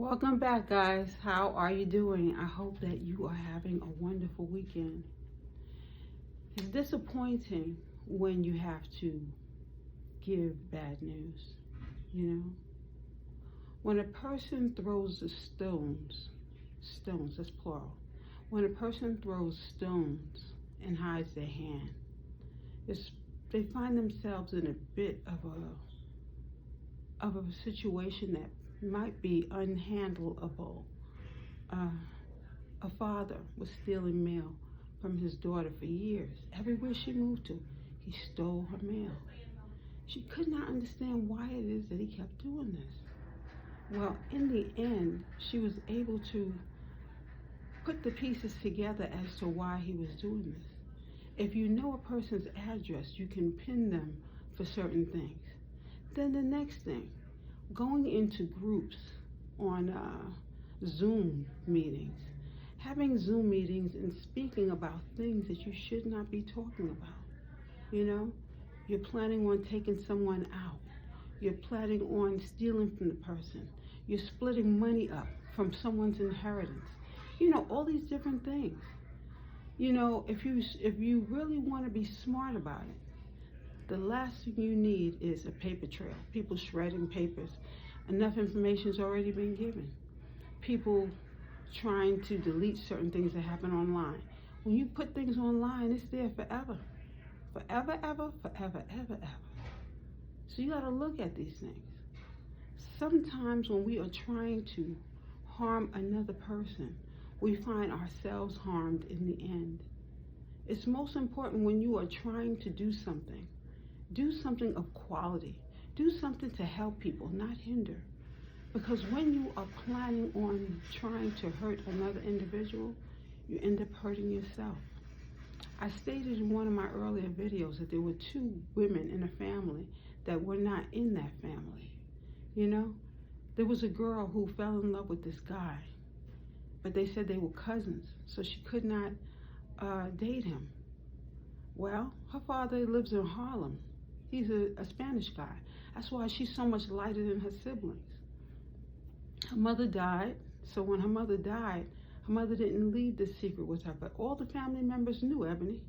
Welcome back, guys. How are you doing? I hope that you are having a wonderful weekend. It's disappointing when you have to give bad news, you know? When a person throws the stones, that's plural. When a person throws stones and hides their hand, it's, they find themselves in a bit of a situation that might be unhandleable. A father was stealing mail from his daughter for years. Everywhere she moved to, he stole her mail. She could not understand why it is that he kept doing this. Well, in the end, she was able to put the pieces together as to why he was doing this. If you know a person's address, you can pin them for certain things. Then the next thing, going into groups on Zoom meetings, having Zoom meetings and speaking about things that you should not be talking about. You know, you're planning on taking someone out. You're planning on stealing from the person. You're splitting money up from someone's inheritance. You know, all these different things. You know, if you really want to be smart about it, the last thing you need is a paper trail. People shredding papers. Enough information's already been given. People trying to delete certain things that happen online. When you put things online, it's there forever. Forever, ever, forever, ever, ever. So you got to look at these things. Sometimes when we are trying to harm another person, we find ourselves harmed in the end. It's most important when you are trying to do something of quality. Do something to help people, not hinder. Because when you are planning on trying to hurt another individual, you end up hurting yourself. I stated in one of my earlier videos that there were two women in a family that were not in that family. You know, there was a girl who fell in love with this guy, but they said they were cousins, so she could not date him. Well, her father lives in Harlem. He's a Spanish guy. That's why she's so much lighter than her siblings. Her mother died, so when her mother died, her mother didn't leave this secret with her, but all the family members knew, Ebony.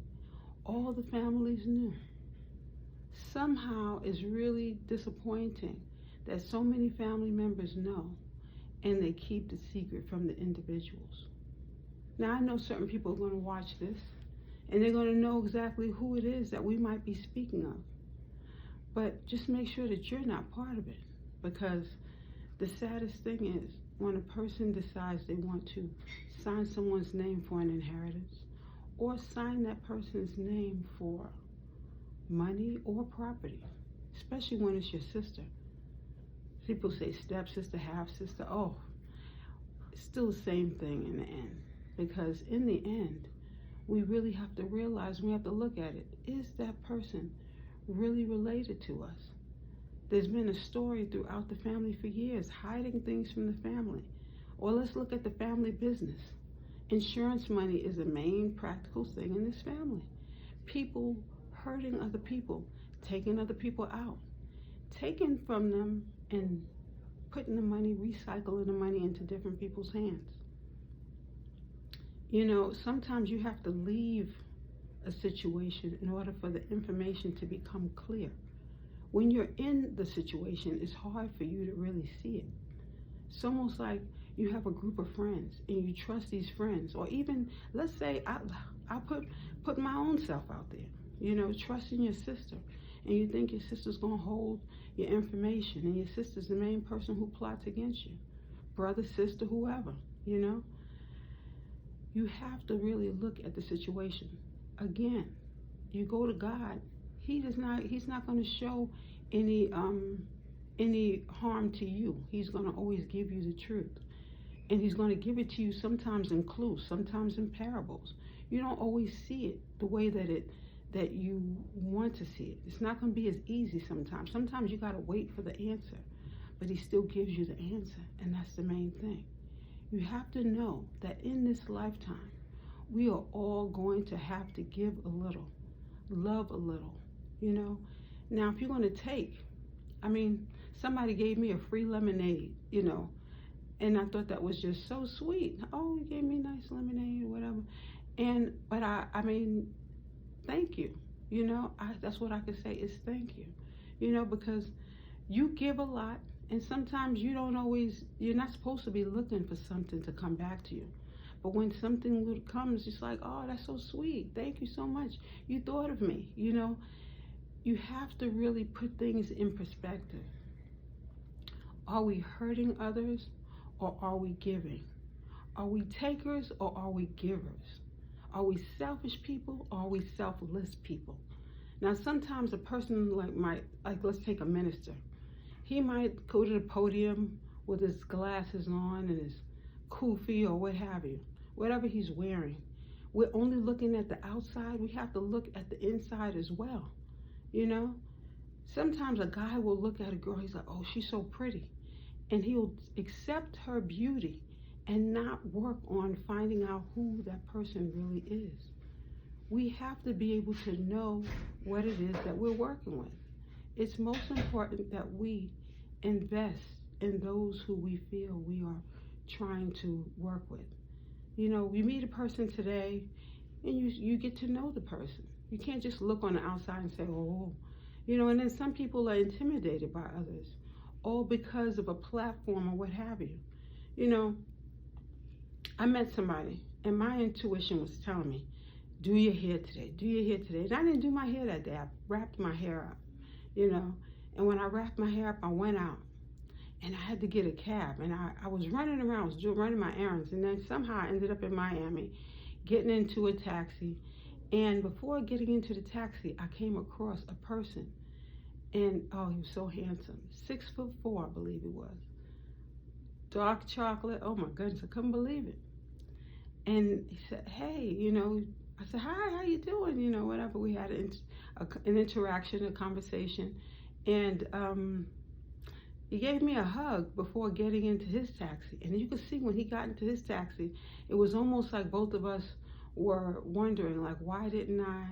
All the families knew. Somehow it's really disappointing that so many family members know and they keep the secret from the individuals. Now I know certain people are going to watch this and they're going to know exactly who it is that we might be speaking of. But just make sure that you're not part of it, because the saddest thing is when a person decides they want to sign someone's name for an inheritance or sign that person's name for money or property, especially when it's your sister. People say stepsister, half sister. Oh, it's still the same thing in the end, because in the end, we really have to realize, we have to look at it. Is that person really related to us? There's been a story throughout the family for years, hiding things from the family. Or let's look at the family business. Insurance money is a main practical thing in this family. People hurting other people, taking other people out, taking from them and putting the money, recycling the money into different people's hands. You know, sometimes you have to leave a situation in order for the information to become clear. When you're in the situation, it's hard for you to really see it. It's almost like you have a group of friends and you trust these friends, or even, let's say, I'll put my own self out there. You know, trusting your sister, and you think your sister's gonna hold your information, and your sister's the main person who plots against you. Brother, sister, whoever, you know. You have to really look at the situation. Again, you go to God. He's not going to show any harm to you. He's going to always give you the truth. And he's going to give it to you sometimes in clues, sometimes in parables. You don't always see it the way that you want to see it. It's not going to be as easy sometimes. Sometimes you got to wait for the answer, but he still gives you the answer, and that's the main thing. You have to know that in this lifetime, we are all going to have to give a little, love a little, you know. Now, if you're going to take, somebody gave me a free lemonade, you know, And I thought that was just so sweet. Oh, you gave me nice lemonade or whatever. But I mean, thank you. That's what I could say is thank you. Because you give a lot, and sometimes you're not supposed to be looking for something to come back to you. But when something good comes, it's like, oh, that's so sweet. Thank you so much. You thought of me. You have to really put things in perspective. Are we hurting others, or are we giving? Are we takers, or are we givers? Are we selfish people, or are we selfless people? Now, sometimes a person let's take a minister. He might go to the podium with his glasses on and his kufi or what have you, whatever he's wearing. We're only looking at the outside. We have to look at the inside as well. Sometimes a guy will look at a girl, he's like, oh, she's so pretty. And he'll accept her beauty and not work on finding out who that person really is. We have to be able to know what it is that we're working with. It's most important that we invest in those who we feel we are trying to work with. You meet a person today and you get to know the person. You can't just look on the outside and say, oh, and then some people are intimidated by others, all because of a platform or what have you. I met somebody and my intuition was telling me, do your hair today, do your hair today. And I didn't do my hair that day. I wrapped my hair up, and when I wrapped my hair up, I went out and I had to get a cab, and I was running around, I was running my errands, and then somehow I ended up in Miami, getting into a taxi. And before getting into the taxi, I came across a person, and oh, he was so handsome, 6'4", I believe he was, dark chocolate. Oh my goodness, I couldn't believe it. And he said, hey, I said, hi, how you doing? Whatever. We had an interaction, a conversation, and he gave me a hug before getting into his taxi. And you could see when he got into his taxi, it was almost like both of us were wondering, like, why didn't I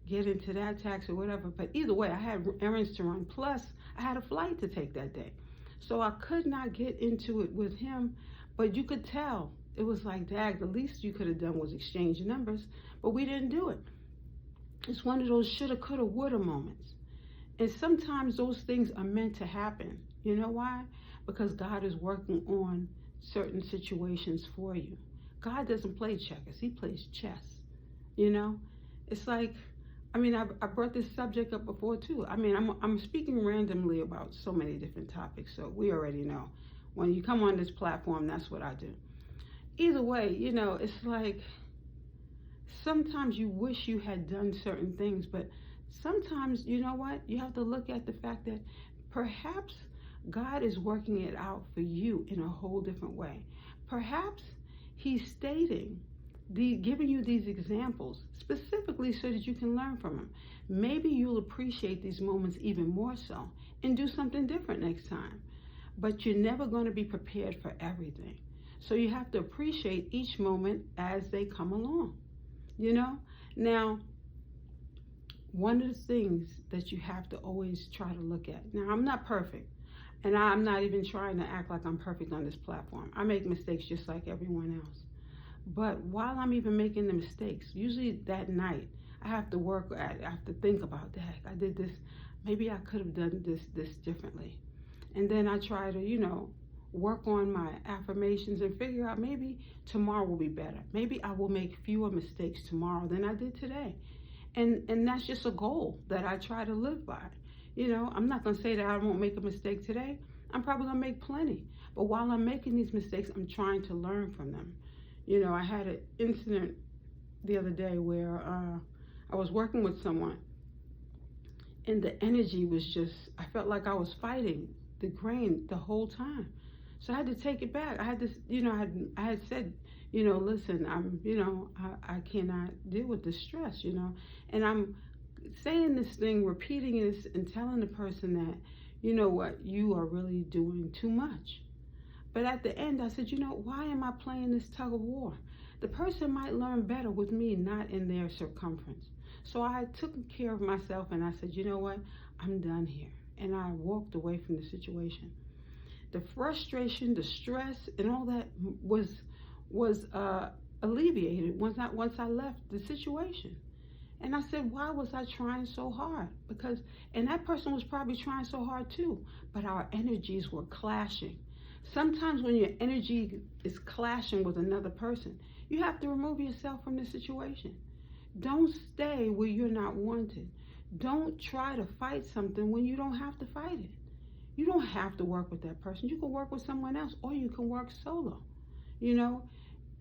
get into that taxi or whatever? But either way, I had errands to run. Plus, I had a flight to take that day. So I could not get into it with him, but you could tell. It was like, dag, the least you could have done was exchange numbers, but we didn't do it. It's one of those shoulda, coulda, woulda moments. And sometimes those things are meant to happen. You know why? Because God is working on certain situations for you. God doesn't play checkers. He plays chess. It's like, I brought this subject up before too. I'm speaking randomly about so many different topics, so we already know. When you come on this platform, that's what I do. Either way, it's like sometimes you wish you had done certain things, but sometimes, you know what? You have to look at the fact that perhaps God is working it out for you in a whole different way. Perhaps He's giving you these examples specifically so that you can learn from them. Maybe you'll appreciate these moments even more so and do something different next time. But you're never going to be prepared for everything. So you have to appreciate each moment as they come along. Now, one of the things that you have to always try to look at. Now, I'm not perfect. And I'm not even trying to act like I'm perfect on this platform. I make mistakes just like everyone else. But while I'm even making the mistakes, usually that night, I have to work at it. I have to think about that. I did this. Maybe I could have done this differently. And then I try to, work on my affirmations and figure out maybe tomorrow will be better. Maybe I will make fewer mistakes tomorrow than I did today. And that's just a goal that I try to live by. I'm not going to say that I won't make a mistake today. I'm probably going to make plenty. But while I'm making these mistakes, I'm trying to learn from them. I had an incident the other day where I was working with someone, and the energy was just, I felt like I was fighting the grain the whole time. So I had to take it back. I had to, I had said, listen, I cannot deal with the stress, and I'm saying this thing, repeating this, and telling the person that, you are really doing too much. But at the end, I said, why am I playing this tug of war? The person might learn better with me, not in their circumference. So I took care of myself, and I said, I'm done here. And I walked away from the situation. the frustration, the stress, and all that was alleviated once I left the situation. And I said, why was I trying so hard? Because, and that person was probably trying so hard too, but our energies were clashing. Sometimes when your energy is clashing with another person, you have to remove yourself from the situation. Don't stay where you're not wanted. Don't try to fight something when you don't have to fight it. You don't have to work with that person. You can work with someone else, or you can work solo. You know,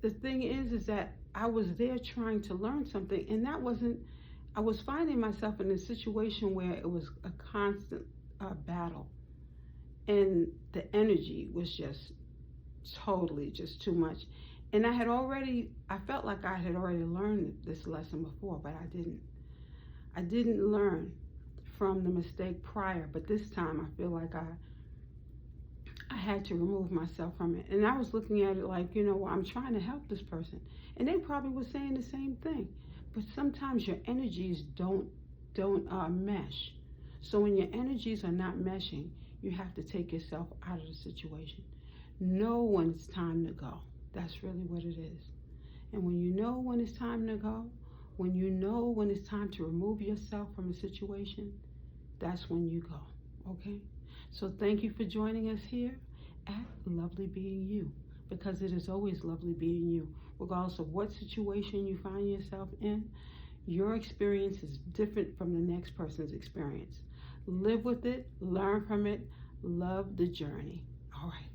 the thing is that I was there trying to learn something, and that wasn't, I was finding myself in a situation where it was a constant battle, and the energy was just totally just too much. And I felt like I had already learned this lesson before, but I didn't learn from the mistake prior, but this time I feel like I had to remove myself from it. And I was looking at it like, you know, well, I'm trying to help this person. And they probably were saying the same thing. But sometimes your energies don't mesh. So when your energies are not meshing, you have to take yourself out of the situation. Know when it's time to go. That's really what it is. And when you know when it's time to go, when you know when it's time to remove yourself from a situation, that's when you go, okay? So thank you for joining us here at Lovely Being You, because it is always lovely being you. Regardless of what situation you find yourself in, your experience is different from the next person's experience. Live with it, learn from it, love the journey. All right.